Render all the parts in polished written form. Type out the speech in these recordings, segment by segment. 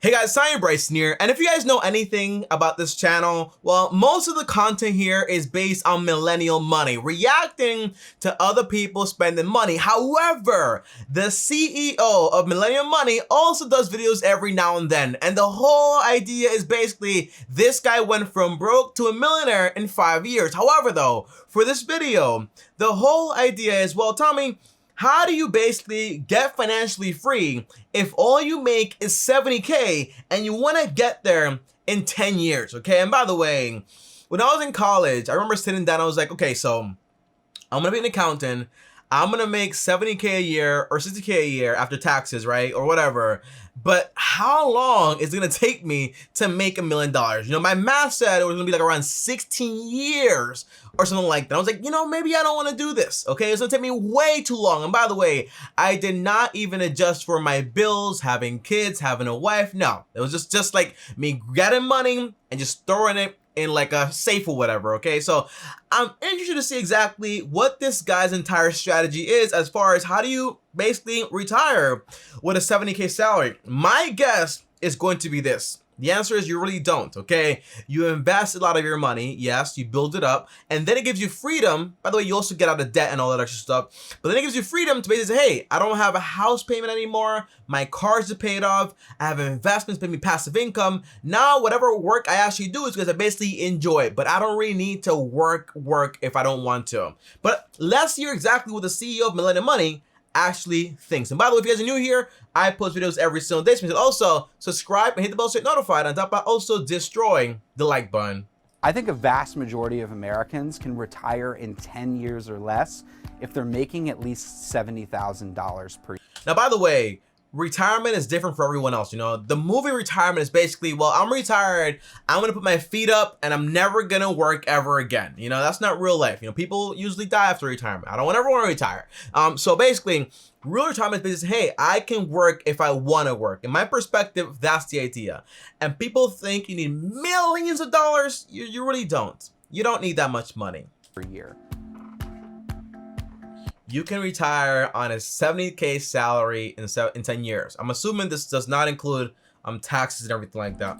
Hey guys, Bryson here, and if you guys know anything about this channel, well, most of the content here is based on millennial money, reacting to other people spending money. However, the CEO of Millennial Money also does videos every now and then, and the whole idea is basically this guy went from broke to a millionaire in 5 years. However though, for this video, the whole idea is, well, Tommy, how do you basically get financially free if all you make is 70K and you want to get there in 10 years, okay? And by the way, when I was in college, I remember sitting down, I was like, okay, so I'm going to be an accountant. I'm going to make 70K a year or 60K a year after taxes, right? Or whatever. But how long is it going to take me to make $1 million? You know, my math said it was going to be like around 16 years or something like that. I was like, you know, maybe I don't want to do this, okay? It's going to take me way too long. And by the way, I did not even adjust for my bills, having kids, having a wife. No, it was just like me getting money and just throwing it in like a safe or whatever, okay? So I'm interested to see exactly what this guy's entire strategy is as far as how do you basically retire with a 70K salary. My guess is going to be this. The answer is you really don't, okay? You invest a lot of your money, yes, you build it up, and then it gives you freedom. By the way, you also get out of debt and all that extra stuff, but then it gives you freedom to basically say, hey, I don't have a house payment anymore, my cars are paid off, I have investments pay me passive income. Now, whatever work I actually do is because I basically enjoy it, but I don't really need to work if I don't want to. But let's hear exactly what the CEO of Millennial Money actually thinks. And by the way, if you guys are new here, I post videos every single day. So also subscribe and hit the bell so you're notified. On top of also destroying the like button. I think a vast majority of Americans can retire in 10 years or less if they're making at least $70,000 per year. Now, by the way, retirement is different for everyone else. You know, the movie retirement is basically, well, I'm retired, I'm gonna put my feet up and I'm never gonna work ever again. You know, that's not real life. You know, people usually die after retirement. I don't ever want to retire. So basically, real retirement is, hey, I can work if I want to work. In my perspective, that's the idea. And people think you need millions of dollars. You really don't. You don't need that much money Per year. You can retire on a 70K salary in 10 years. I'm assuming this does not include taxes and everything like that.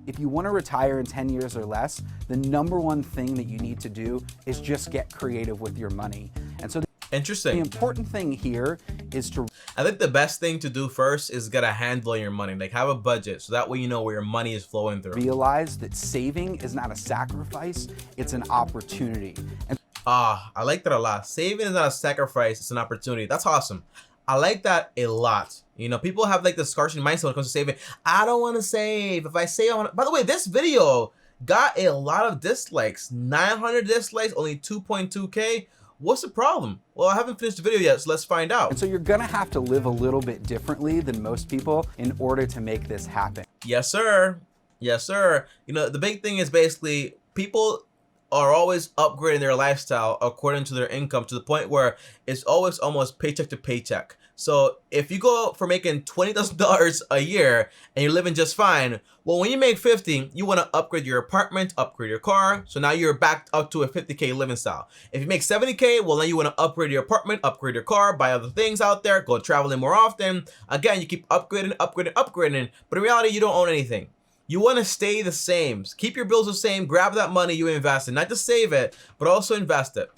If you want to retire in 10 years or less, the number one thing that you need to do is just get creative with your money. And so Interesting. The important thing here is to... I think the best thing to do first is get a handle on your money. Like have a budget so that way you know where your money is flowing through. Realize that saving is not a sacrifice, it's an opportunity. And I like that a lot. Saving is not a sacrifice, it's an opportunity. That's awesome. I like that a lot. You know, people have like the scarcity mindset when it comes to saving. I don't want to save. If I save, I want to... By the way, this video got a lot of dislikes. 900 dislikes, only 2.2K. What's the problem? Well, I haven't finished the video yet, so let's find out. And so you're gonna have to live a little bit differently than most people in order to make this happen. Yes, sir. Yes, sir. You know, the big thing is basically people are always upgrading their lifestyle according to their income to the point where it's always almost paycheck to paycheck. So if you go for making $20,000 a year and you're living just fine, well, when you make 50, you want to upgrade your apartment, upgrade your car. So now you're back up to a 50K living style. If you make 70K, well, then you want to upgrade your apartment, upgrade your car, buy other things out there, go traveling more often. Again, you keep upgrading, upgrading. But in reality, you don't own anything. You want to stay the same. Keep your bills the same. Grab that money you invest in. Not just save it, but also invest it.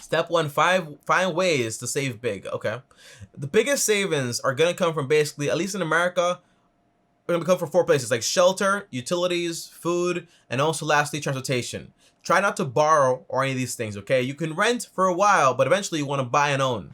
Step one, find ways to save big. Okay. The biggest savings are going to come from basically, at least in America, we're going to come from 4 places like shelter, utilities, food, and also lastly, transportation. Try not to borrow or any of these things, okay? You can rent for a while, but eventually you want to buy and own.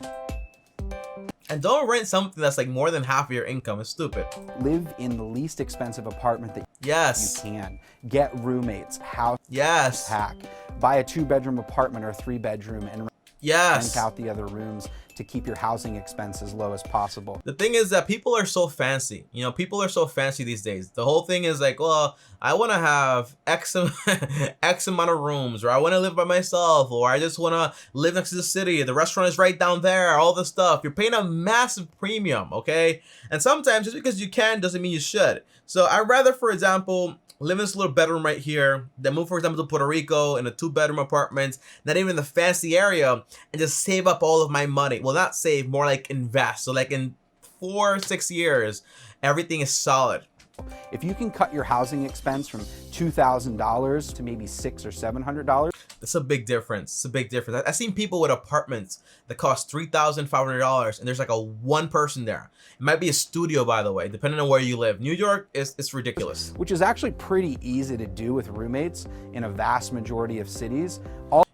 And don't rent something that's like more than half of your income. It's stupid. Live in the least expensive apartment that yes. you can. Get roommates, house yes. hack. Buy a 2-bedroom apartment or 3-bedroom and yes. rent out the other rooms to keep your housing expense as low as possible. The thing is that people are so fancy. You know, people are so fancy these days. The whole thing is like, well, I want to have X amount of rooms, or I want to live by myself, or I just want to live next to the city. The restaurant is right down there, all this stuff. You're paying a massive premium, okay? And sometimes just because you can doesn't mean you should. So I'd rather, for example, live in this little bedroom right here, then move, for example, to Puerto Rico in a 2-bedroom apartment, not even in the fancy area, and just save up all of my money. Well, not save, more like invest. So like in 4-6 years, everything is solid. If you can cut your housing expense from $2,000 to maybe $600 or $700, that's a big difference. It's a big difference. I've seen people with apartments that cost $3,500 and there's like a one person there. It might be a studio, by the way, depending on where you live. New York it's ridiculous. which is actually pretty easy to do with roommates in a vast majority of cities.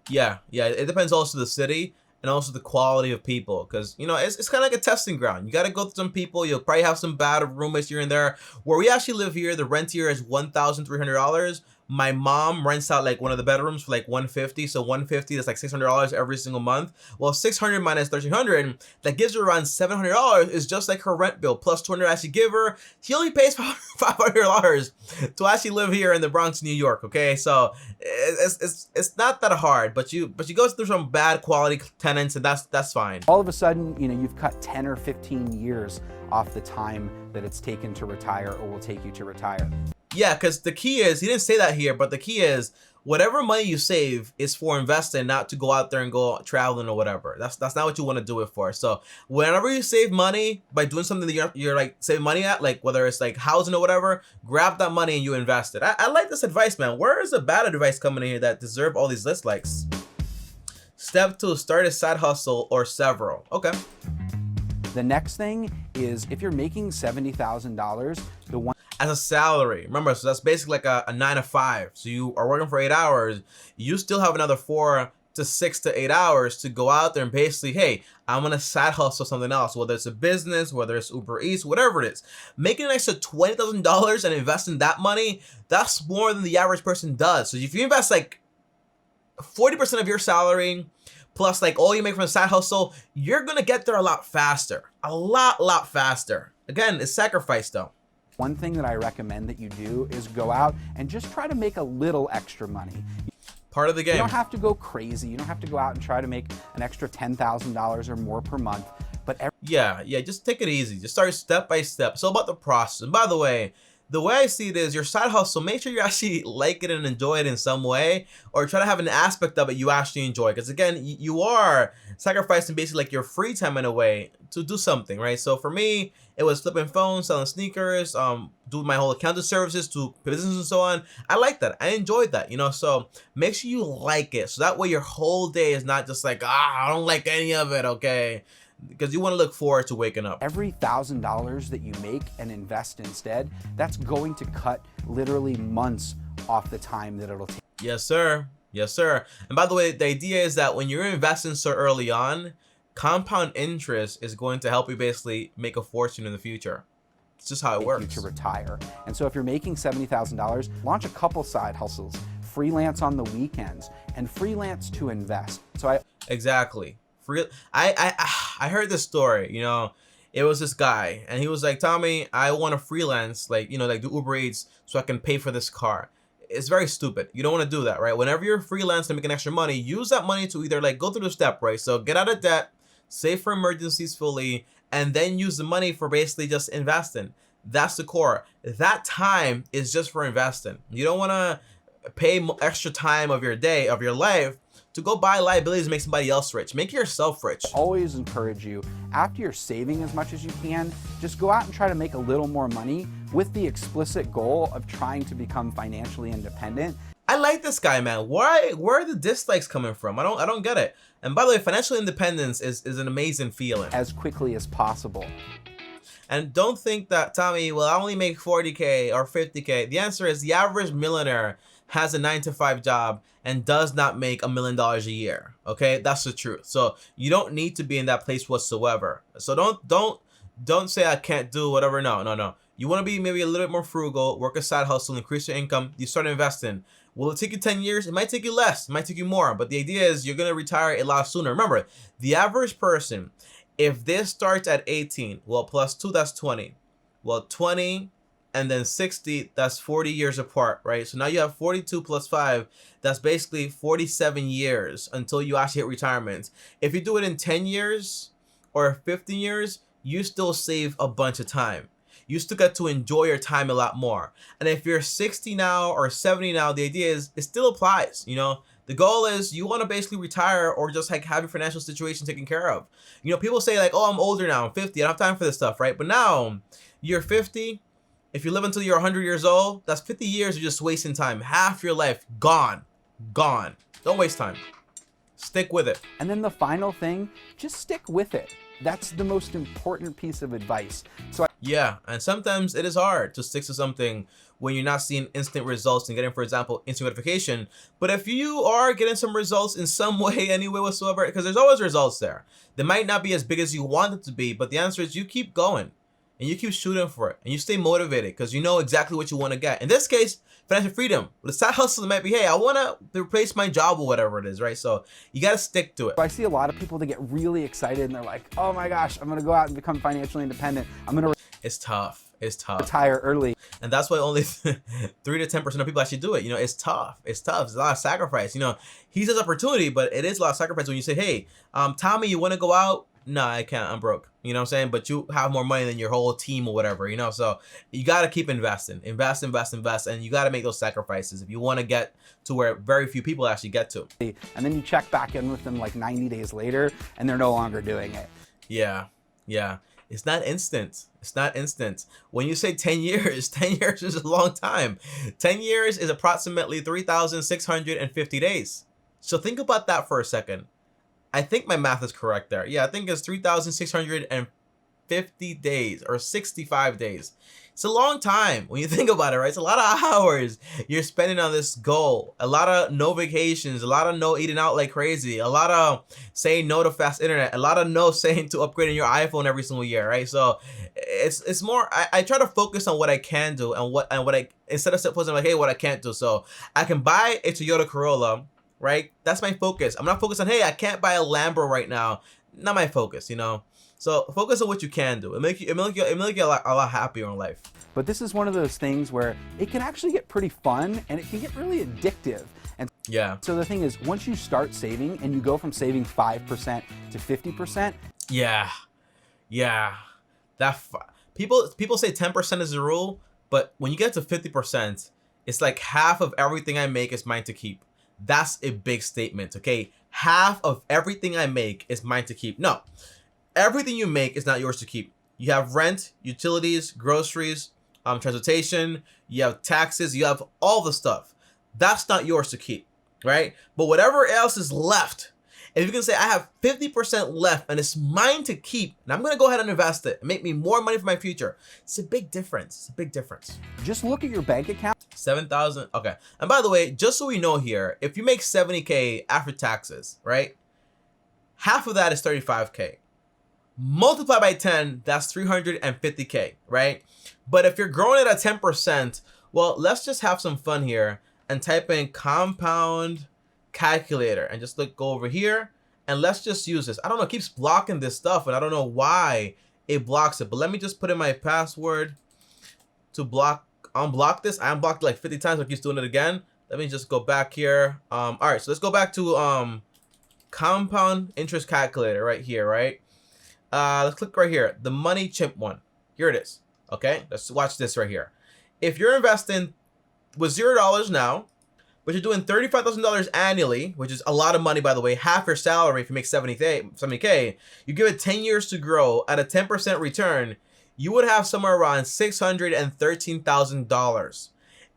Yeah, it depends also the city and also the quality of people, because you know it's kind of like a testing ground. You got to go through some people. You'll probably have some bad roommates here and there. Where we actually live here, the rent here is $1,300. My mom rents out like one of the bedrooms for like $150, so $150 that's like $600 every single month. Well, 600 minus 1,300, that gives her around $700. Is just like her rent bill plus 200 I should give her. She only pays $500 to actually live here in the Bronx, New York. Okay, so it's not that hard, but you go through some bad quality tenants, and that's fine. All of a sudden, you know, you've cut 10 or 15 years off the time that it's taken to retire or will take you to retire. Yeah, because the key is, he didn't say that here, but the key is whatever money you save is for investing, not to go out there and go traveling or whatever. That's not what you want to do it for. So whenever you save money by doing something that you're like saving money at, like whether it's like housing or whatever, grab that money and you invest it. I like this advice, man. Where is the bad advice coming in here that deserve all these likes? Step 2, start a side hustle or several. Okay. The next thing is, if you're making $70,000, the one as a salary. Remember, so that's basically like a 9 to 5. So you are working for 8 hours. You still have another 4 to 6 to 8 hours to go out there and basically, hey, I'm gonna side hustle something else, whether it's a business, whether it's Uber Eats, whatever it is. Making an extra $20,000 and investing that money, that's more than the average person does. So if you invest like 40% of your salary plus like all you make from a side hustle, you're gonna get there a lot faster. A lot faster. Again, it's sacrifice though. One thing that I recommend that you do is go out and just try to make a little extra money. Part of the game. You don't have to go crazy. You don't have to go out and try to make an extra $10,000 or more per month. But yeah, just take it easy. Just start step by step. It's all about the process. And by the way I see it is your side hustle, make sure you actually like it and enjoy it in some way, or try to have an aspect of it you actually enjoy. Because again, you are sacrificing basically like your free time in a way to do something, right? So for me, it was flipping phones, selling sneakers, doing my whole accounting services to business and so on. I like that. I enjoyed that, you know? So make sure you like it. So that way your whole day is not just like, I don't like any of it, okay? Because you want to look forward to waking up. Every $1,000 that you make and invest instead, that's going to cut literally months off the time that it'll take. Yes, sir. Yes, sir. And by the way, the idea is that when you're investing so early on, compound interest is going to help you basically make a fortune in the future. It's just how it works. You to retire. And so if you're making $70,000, launch a couple side hustles, freelance on the weekends, and freelance to invest. So exactly. I heard this story, you know, it was this guy and he was like, Tommy, I want to freelance, like, you know, like do Uber Eats so I can pay for this car. It's very stupid. You don't want to do that, right? Whenever you're freelance and making extra money, use that money to either like go through the step, right? So get out of debt, save for emergencies fully, and then use the money for basically just investing. That's the core. That time is just for investing. You don't want to pay extra time of your day, of your life, to go buy liabilities and make somebody else rich. Make yourself rich. Always encourage you, after you're saving as much as you can, just go out and try to make a little more money with the explicit goal of trying to become financially independent. I like this guy, man. Where are the dislikes coming from? I don't get it. And by the way, financial independence is an amazing feeling. As quickly as possible. And don't think that, Tommy, well, I only make 40K or 50K. The answer is the average millionaire has a 9 to 5 job and does not make $1 million a year. Okay, that's the truth. So you don't need to be in that place whatsoever. So don't say I can't do whatever. No. You want to be maybe a little bit more frugal, work a side hustle, increase your income. You start investing. Will it take you 10 years? It might take you less. It might take you more. But the idea is you're going to retire a lot sooner. Remember, the average person, if this starts at 18, well, plus 2, that's 20. Well, 20 and then 60, that's 40 years apart, right? So now you have 42 plus 5, that's basically 47 years until you actually hit retirement. If you do it in 10 years or 15 years, you still save a bunch of time. You still get to enjoy your time a lot more. And if you're 60 now or 70 now, the idea is it still applies, you know? The goal is you want to basically retire or just like have your financial situation taken care of. You know, people say like, oh, I'm older now, I'm 50, I don't have time for this stuff, right? But now you're 50. If you live until you're 100 years old, that's 50 years of just wasting time. Half your life gone. Gone. Don't waste time. Stick with it. And then the final thing, just stick with it. That's the most important piece of advice. Yeah, and sometimes it is hard to stick to something when you're not seeing instant results and getting, for example, instant gratification. But if you are getting some results in some way, any way whatsoever, because there's always results there. They might not be as big as you want it to be, but the answer is you keep going and you keep shooting for it and you stay motivated because you know exactly what you want to get. In this case, financial freedom. But the side hustle might be, hey, I want to replace my job or whatever it is, right? So you got to stick to it. I see a lot of people that get really excited and they're like, oh my gosh, I'm going to go out and become financially independent. I'm going to It's tough. It's tough. retire early. And that's why only 3 to 10% of people actually do it. You know, it's tough. It's tough. It's a lot of sacrifice. You know, he says opportunity, but it is a lot of sacrifice when you say, hey, Tommy, you want to go out? No, I can't. I'm broke. You know what I'm saying? But you have more money than your whole team or whatever, you know? So you got to keep investing. Invest. And you got to make those sacrifices if you want to get to where very few people actually get to. And then you check back in with them like 90 days later and they're no longer doing it. Yeah. Yeah. It's not instant. It's not instant. When you say 10 years, 10 years is a long time. 10 years is approximately 3,650 days. So think about that for a second. I think my math is correct there. Yeah, I think it's 3,650 days or 65 days. It's a long time when you think about it, right? It's a lot of hours you're spending on this goal. A lot of no vacations, a lot of no eating out like crazy, a lot of saying no to fast internet, a lot of no saying to upgrading your iPhone every single year, right? So it's more, I try to focus on what I can do and what I, instead of focusing like, hey, what I can't do. So I can buy a Toyota Corolla, right? That's my focus. I'm not focused on, hey, I can't buy a Lambo right now. Not my focus, you know? So focus on what you can do. It make you a lot happier in life. But this is one of those things where it can actually get pretty fun and it can get really addictive. And yeah. So the thing is, once you start saving and you go from saving 5% to 50%. Yeah. People say 10% is the rule, but when you get to 50%, it's like half of everything I make is mine to keep. That's a big statement, okay? Half of everything I make is mine to keep. No. Everything you make is not yours to keep. You have rent, utilities, groceries, transportation, you have taxes, you have all the stuff. That's not yours to keep, right? But whatever else is left, if you can say, I have 50% left and it's mine to keep, and I'm going to go ahead and invest it and make me more money for my future. It's a big difference. It's a big difference. Just look at your bank account. 7,000. Okay. And by the way, just so we know here, if you make 70K after taxes, right? Half of that is 35K. Multiply by 10, that's 350K, right? But if you're growing it at 10%, well, let's just have some fun here and type in compound calculator and just go over here and let's just use this. I don't know, it keeps blocking this stuff and I don't know why it blocks it, but let me just put in my password to unblock this. I unblocked it like 50 times, so it keeps doing it again. Let me just go back here. All right, so let's go back to compound interest calculator right here, right? Let's click right here, the money chimp one. Here it is. Okay, let's watch this right here. If you're investing with $0 now, but you're doing $35,000 annually, which is a lot of money, by the way, half your salary if you make 70K, you give it 10 years to grow at a 10% return, you would have somewhere around $613,000.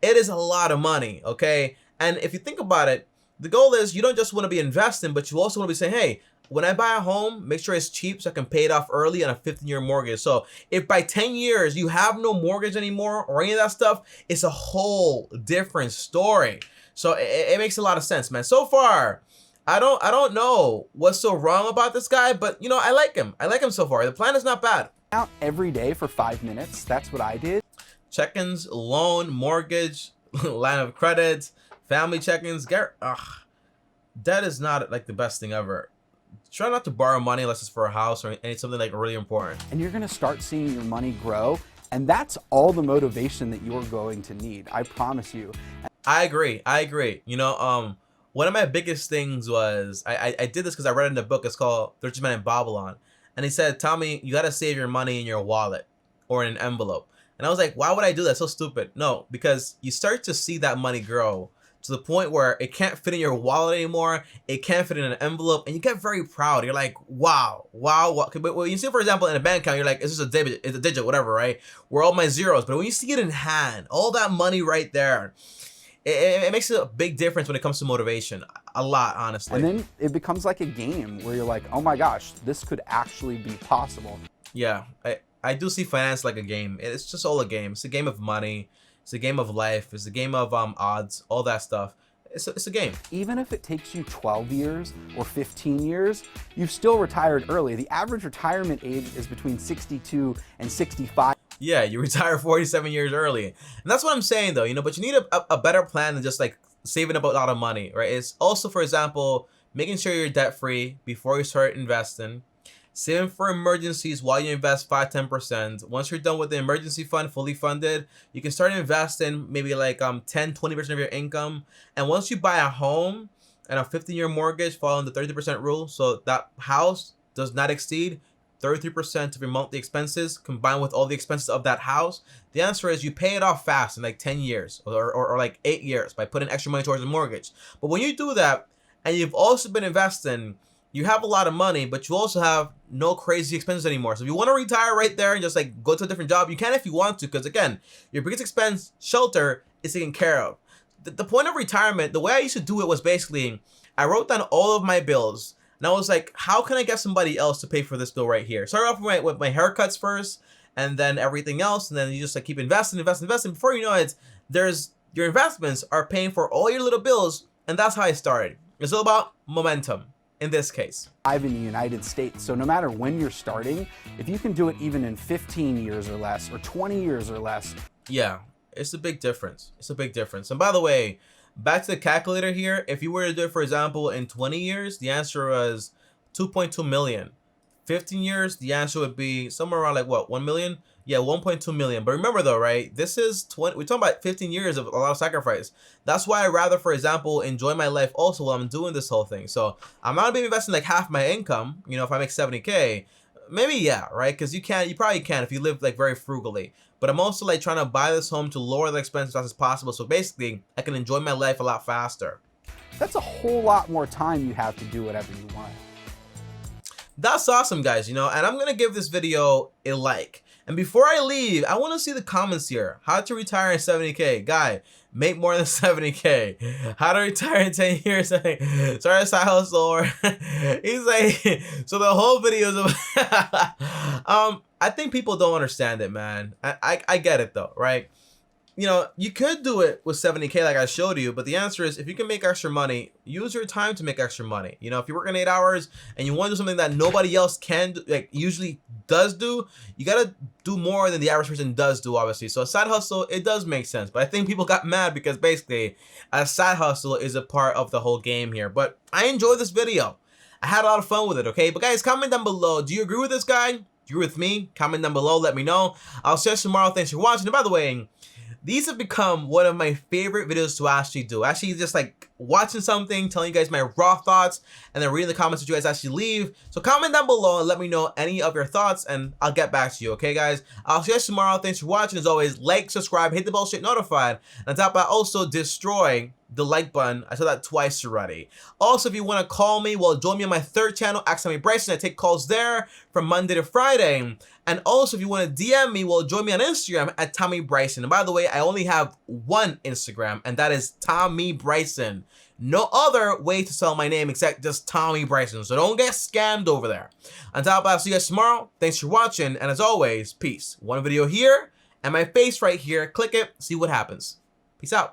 It is a lot of money, okay? And if you think about it, the goal is you don't just want to be investing, but you also want to be saying, hey, when I buy a home, make sure it's cheap so I can pay it off early on a 15-year mortgage. So if by 10 years you have no mortgage anymore or any of that stuff, it's a whole different story. So it makes a lot of sense, man. So far, I don't know what's so wrong about this guy, but you know, I like him. I like him so far. The plan is not bad. Out every day for 5 minutes. That's what I did. Check-ins, loan, mortgage, line of credit, family check-ins. That is not like the best thing ever. Try not to borrow money unless it's for a house or something like really important. And you're going to start seeing your money grow. And that's all the motivation that you're going to need. I promise you. I agree. You know, one of my biggest things was, I did this because I read in the book, it's called The Richest Man in Babylon. And he said, Tommy, you got to save your money in your wallet or in an envelope. And I was like, why would I do that? So stupid. No, because you start to see that money grow. to the point where it can't fit in your wallet anymore. It can't fit in an envelope, and you get very proud. You're like, wow, wow, what? But when you see, for example, in a bank account, you're like, it's just it's a digit, whatever, right? Where all my zeros. But when you see it in hand, all that money right there, it makes a big difference when it comes to motivation. A lot, honestly. And then it becomes like a game where you're like, oh my gosh, this could actually be possible. Yeah, I do see finance like a game. It's just all a game. It's a game of money. It's a game of life. It's a game of odds, all that stuff. It's a game. Even if it takes you 12 years or 15 years, you've still retired early. The average retirement age is between 62 and 65. Yeah, you retire 47 years early. And that's what I'm saying though, but you need a better plan than just like saving up a lot of money, right? It's also, for example, making sure you're debt free before you start investing. Saving for emergencies while you invest 5-10%. Once you're done with the emergency fund, fully funded, you can start investing maybe like 10-20% of your income. And once you buy a home and a 15-year mortgage following the 30% rule, so that house does not exceed 33% of your monthly expenses combined with all the expenses of that house, the answer is you pay it off fast in like 10 years or like 8 years by putting extra money towards the mortgage. But when you do that and you've also been investing, you have a lot of money, but you also have no crazy expenses anymore. So if you want to retire right there and just like go to a different job, you can if you want to, because again, your biggest expense, shelter, is taken care of. The point of retirement, the way I used to do it was basically, I wrote down all of my bills, and I was like, how can I get somebody else to pay for this bill right here? Start off with my haircuts first, and then everything else, and then you just like keep investing. Before you know it, your investments are paying for all your little bills, and that's how I started. It's all about momentum. In this case, in the United States. So no matter when you're starting, if you can do it even in 15 years or less or 20 years or less. Yeah, it's a big difference. It's a big difference. And by the way, back to the calculator here, if you were to do it, for example, in 20 years, the answer was 2.2 million. 15 years, the answer would be somewhere around like what, 1 million? Yeah, 1.2 million. But remember though, right? This is we're talking about 15 years of a lot of sacrifice. That's why I rather, for example, enjoy my life also while I'm doing this whole thing. So I'm not gonna be investing like half my income, if I make 70K, maybe, yeah, right? Because you probably can if you live like very frugally. But I'm also like trying to buy this home to lower the expenses as fast as possible. So basically I can enjoy my life a lot faster. That's a whole lot more time you have to do whatever you want. That's awesome, guys, and I'm gonna give this video a like. And before I leave, I want to see the comments here. How to retire in 70K. Guy, make more than 70K. How to retire in 10 years. Start a side hustle. Or he's like, so the whole video is I think people don't understand it, man. I get it though, right? You could do it with 70K like I showed you, but the answer is if you can make extra money, use your time to make extra money. If you're working 8 hours and you want to do something that nobody else can do, like usually does do, you gotta do more than the average person does do, obviously. So a side hustle, it does make sense, but I think people got mad because basically a side hustle is a part of the whole game here. But I enjoyed this video. I had a lot of fun with it, okay? But guys, comment down below. Do you agree with this guy? Do you agree with me? Comment down below, let me know. I'll see you tomorrow. Thanks for watching. And by the way, these have become one of my favorite videos to actually do. Actually, just like watching something, telling you guys my raw thoughts, and then reading the comments that you guys actually leave. So comment down below and let me know any of your thoughts, and I'll get back to you, okay, guys? I'll see you guys tomorrow. Thanks for watching. As always, like, subscribe, hit the bell, shit notified. And on top of that, also destroy the like button. I said that twice already. Also, if you want to call me, well, join me on my third channel, Bryson. I take calls there from Monday to Friday. And also, if you want to DM me, well, join me on Instagram at Tommy Bryson. And by the way, I only have one Instagram, and that is Tommy Bryson. No other way to spell my name except just Tommy Bryson. So don't get scammed over there. On top of that, I'll see you guys tomorrow. Thanks for watching. And as always, peace. One video here and my face right here. Click it. See what happens. Peace out.